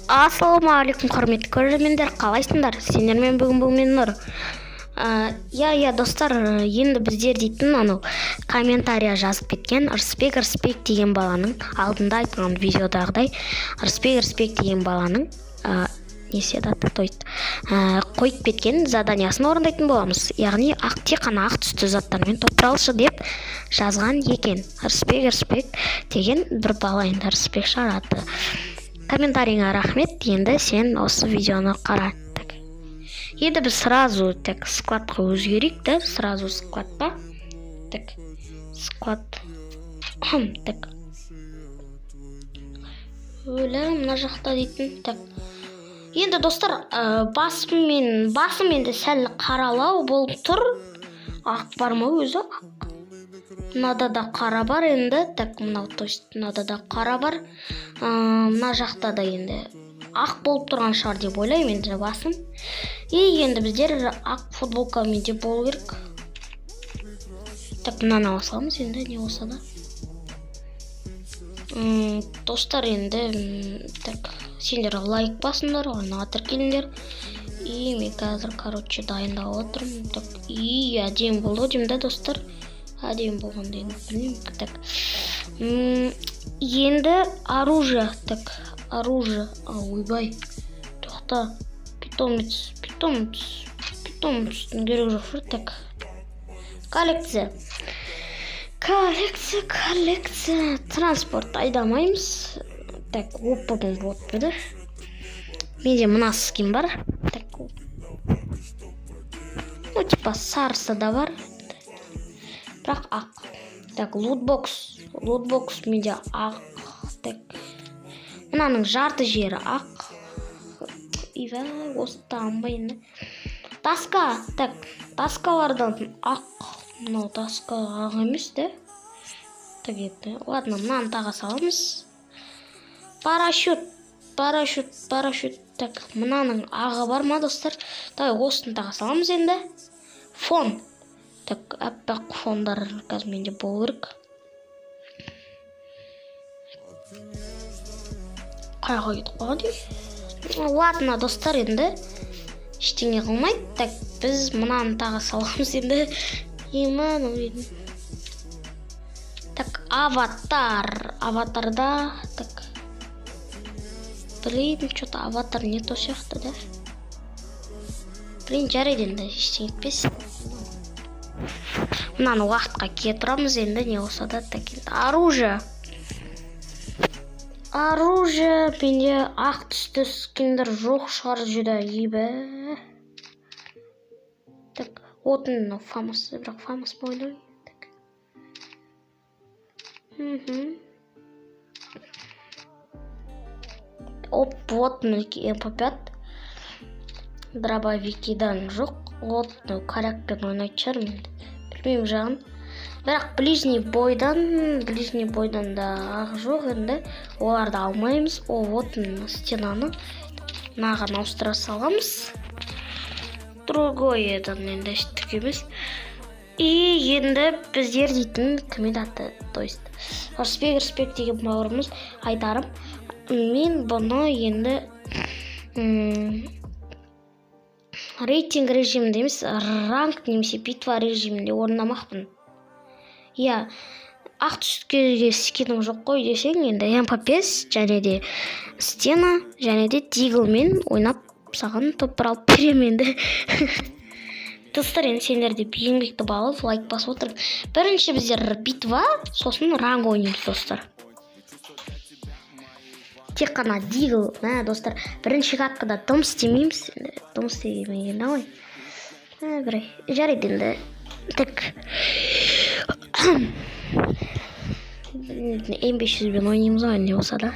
Ассалаумағалейкум құрметті көрермендер, қалайсыңдар? Сендермен бүгін мен Нұр. Я достар, енді біздер дейтін анау комментария жазып кеткен Рысбек деген баланың алдында айтқан видеодағыдай Рысбек деген баланың қойып кеткен заданиясын орындайтын боламыз. Яғни тек қана ақ түсті заттармен топталшы деп жазған екен. Рысбек деген бір бала, енді Рысбек шараты. Комментарийңа рахмет. Енді сен осы видеоны қара. Енді біз сразу складқа өзгерейік, да? Сразу склад па? Склад. Өлі, мына жақта дейтін. Енді достар, басым енді сәл қаралау болып тұр. Ақ бар ма өзі? Мынада да қара бар енді. Мынада да қара бар. Мына жақта да енді ақ болып тұрған шығар деп ойлаймын енді басым. Енді біздер ақ футболкамен де болу керек. Мынаны алсамыз енді не болса да. Достар, енді сендер лайк басыңдар, ойнаға тіркеліңдер. Мен қазір, дайындап отырмын. Әдем болды деймін да, достар. Әдем болған деймін, білмеймін. Енді оружие. Оружие. Ойбай. Тоқта. Питомец. Питомецтің керек жоқ. Коллекция. Транспорт айдамаймыз. Оппадан вот беді. Менде мына скин бар. Сарысы да бар. Бірақ ақ. Лутбокс менде ақ. Мынаның жарты жері ақ. Осы тағынбайын. Таска. Таскалардан ақ. Мынау таска ақ емес, да? Ладно, мынаны таға саламыз. Парашют. Мынаның ағы бар ма, достар? Осын таға саламыз енді. Фон. Әппақ фондар қазір менде болу керек. Қайға кетіп қалған дей? Ладно, достар, енді ештеңе қылмайды. Біз мынаны таға саламыз енді. Аватарда. Блин, что-то аватар не то сияқты, да? Блин, жарайды енді, ештеңе етпес. Мынаны уақытқа кие тұрамыз енді, не болса да. Оружие, менде ақ түсті скиндер жоқ шығар жүда ебі. Отын фамос, бірақ фамос бойды. Вот МП5. Дробовикидан жоқ. Корякпен ойнайды шығар мен. Білмеймін жағын. Бірақ ближний бойдан да ақ жоқ енді. Оларды алмаймыз. Стенаны наған ауыстыра саламыз. Другой енді түк емес. Енді біздер дейтін комментаты, то есть Рысбек деген бауырымыз айтарым. Мен бұны енді рейтинг режимінде емес, ранг немесе битва режимінде орындамақпын. Ақ түске скиным жоқ қой десең, енді МП5 және де стена және де диглмен ойнап саған топтар алып беремін енді. Достар, енді сендер де еңбекті бағып лайк басып отыр. Бірінші біздер битва, сосын ранг ойнаймыз, достар. Тек қана дигл, достар. Бірінші каткада дым істемейміз. Дым істемеймін енді ғой. Жарайды енді. М500-бен ойнаймыз ғой, не болса да.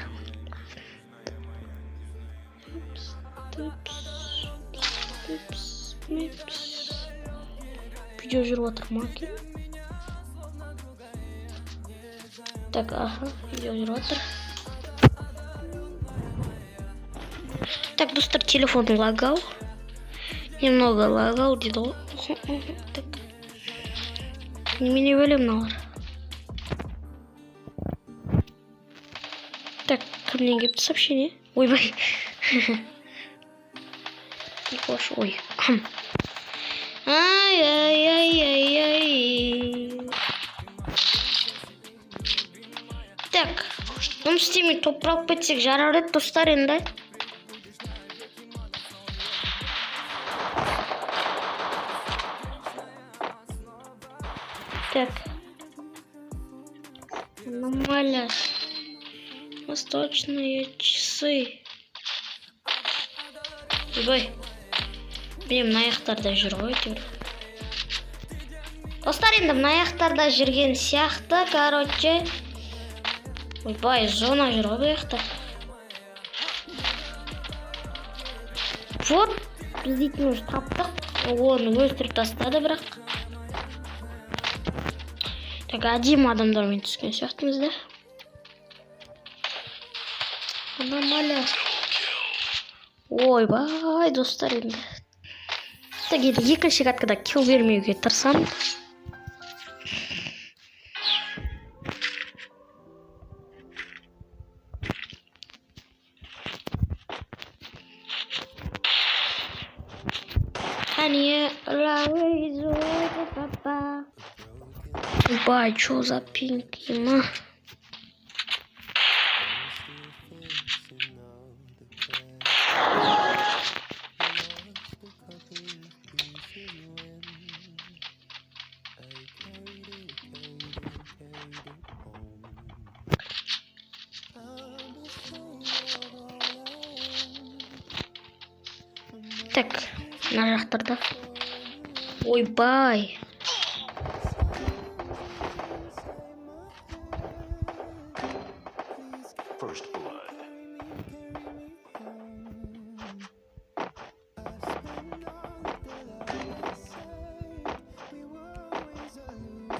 Видео жүріп отыр ма екен? Видео жүріп отыр. Достар, телефон лагал. Немного лагал дейді ғой. Немене бөлем мыналар. Кімнен келіпті сообщение? Ойбай. Қош, ой. Ай. Так, жұмыс істемей топырақ бітсек жарар еді достар енді. Так. Нормально. Восточные часы. Ой. Мен мына аяқтарда жүр ғой әйтеуір. Достар, енді мына аяқтарда жүрген сияқты, короче. Ойбай, зона жүр ғой бұл аяқта. Вот, біз дейтін уже таптық. Оны өлтіріп тастады бірақ. Так, әдемі адамдармен түскен сияқтымыз да. Аномалия. Ойбай, достар енді. Так, енді екінші каткада килл бермеуге тырысамын. Ебать, чё за пинки, ма? Так, на жақтарда. Ойбай. First blood.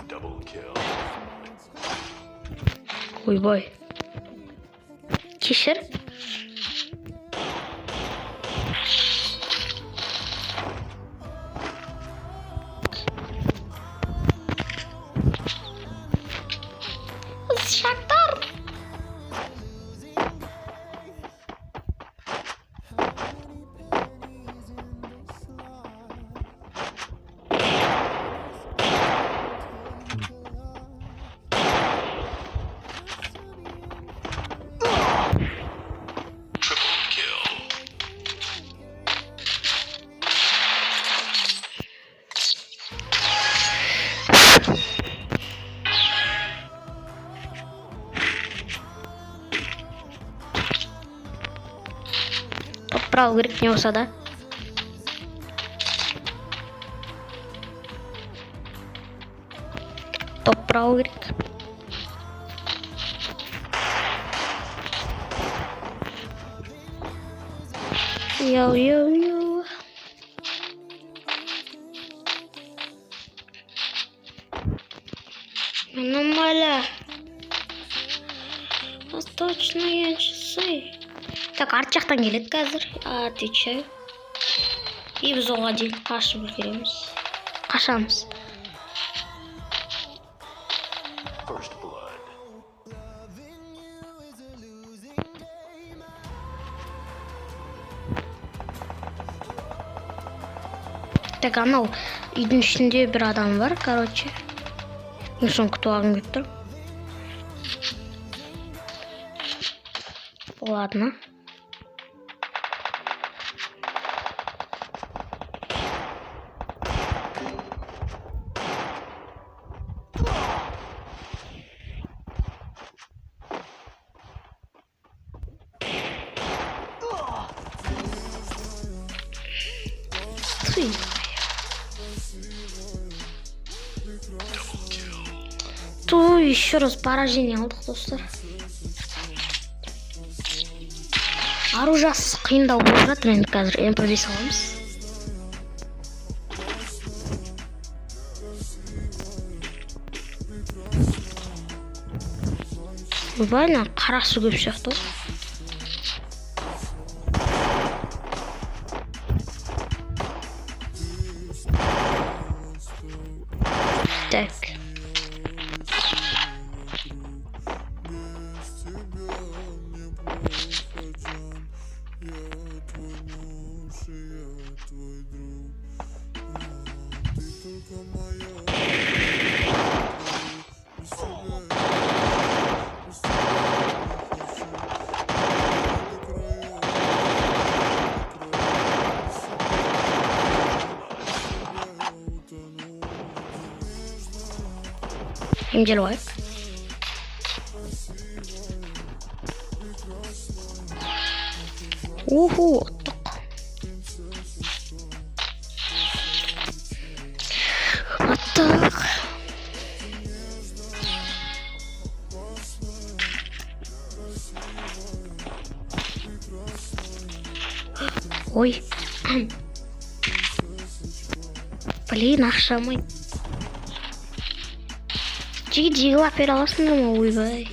Double kill. Ойбай. Кешір. Шақтар. Поправил, говорит, не болса, да? Поправил, говорит. Йоу. Аномалия. Восточные часы. Так, арт жақтан келеді қазір. Отвечаю. И біз оған дейін қашып үлгереміз. Қашамыз. First blood. Так, анау үйдің ішінде бір адам бар, короче. Мен соны күтіп алғым келіп тұр. Ладно. То еще раз поражение алдық, достар. Оружиясыз қиындау болып жатыр, енді қазір МП5 аламыз. Ойбай, қарасы көп сияқты. Так. емделіп алайық. Уху, оттық. Оттық. Ой. Блин, ақшамай. Жигі-жигі бере аласыңдар ма? Ойбай.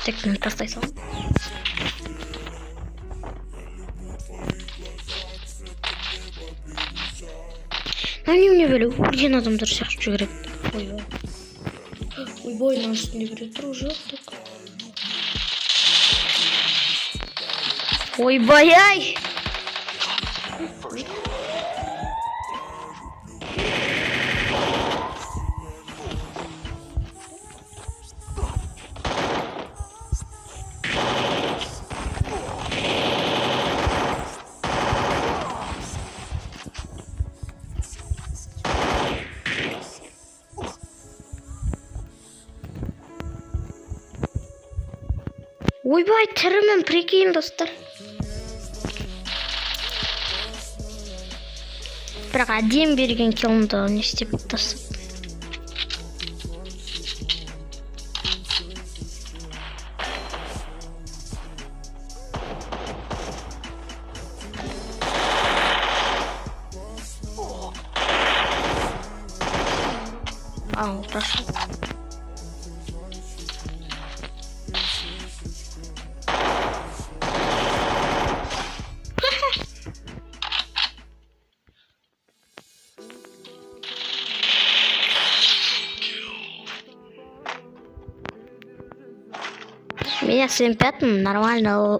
Так, мені тастай салам. Мне білу, үлкен адамдар сияқты жүгіреді. Ойбай. Ойбай, мына үстінде біреу тұр уже. Ойбай-ай! Ойбай, тірімін, прикинь, достар. Бірақ әдем берген килымды не істеп тастады. Ау, прошел. Меня 7-5 нормально.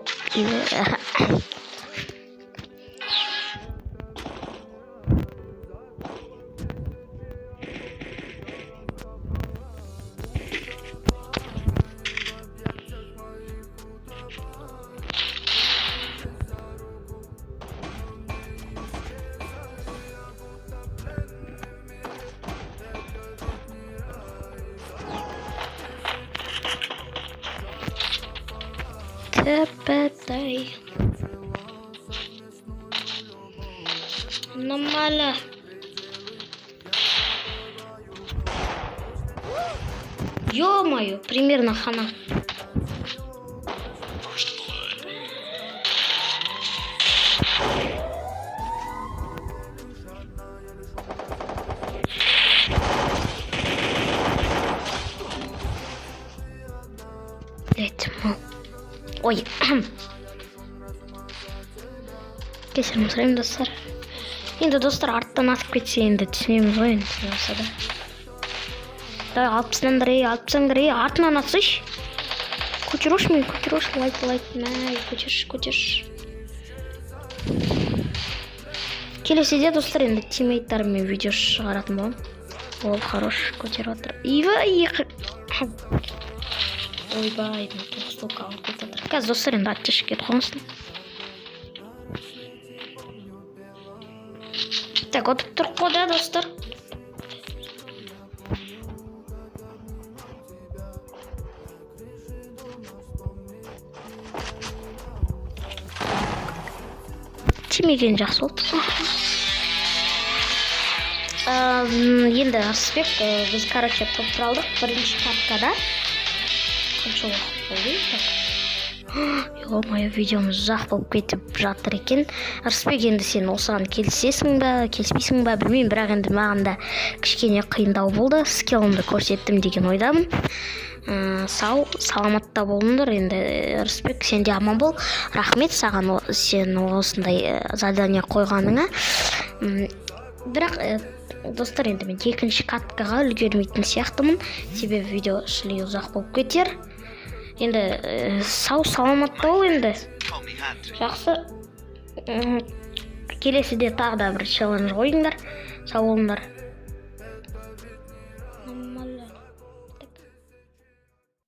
Тепетай. Нормально. Ё-моё, примерно хана. Блять, ой. Кесірім сұрайым, достар. Енді достар арттан атып кетсе, енді түсінеміз ғой енді болса да. Да, алпысыңдар, артынан атсыш. Көтеріш мен, лайк, мәй, көтеріш. Келесіде, достар, енді тиммейттарыммен видео шығаратын болам. Ол хорош, көтеріп отыр. Ойбай, мен 9 штука алып кетіп отыр. Қазір достар, енді аттешіп кетіп қоңызсын. Так, отып тұрып қода, достар. Тимеген жақсы болды. Енді Арыспек, біз, короче, топтыр алдық. Бірінші картада. Қанша уақыт болды? Ё-моё, видеомыз ұзақ болып кетіп жатыр екен. Арыспек, енді сен осыған келісесің бе, келіспейсің бе, білмеймін, бірақ енді маған да кішкене қиындау болды. Скиллымды көрсеттім деген ойдамын. Саламатта болыңдар. Енді Арыспек, сен де аман бол. Рахмет саған сен осындай задание қойғаныңа. Бірақ достар, енді мен екінші каткаға үлгермейтін сияқтымын. Себебі видео шілей ұзақ болып кетер. Енді саламатта бол енді. Жақсы. Келесіде тағы да бір челлендж қойыңдар. Сау болыңдар.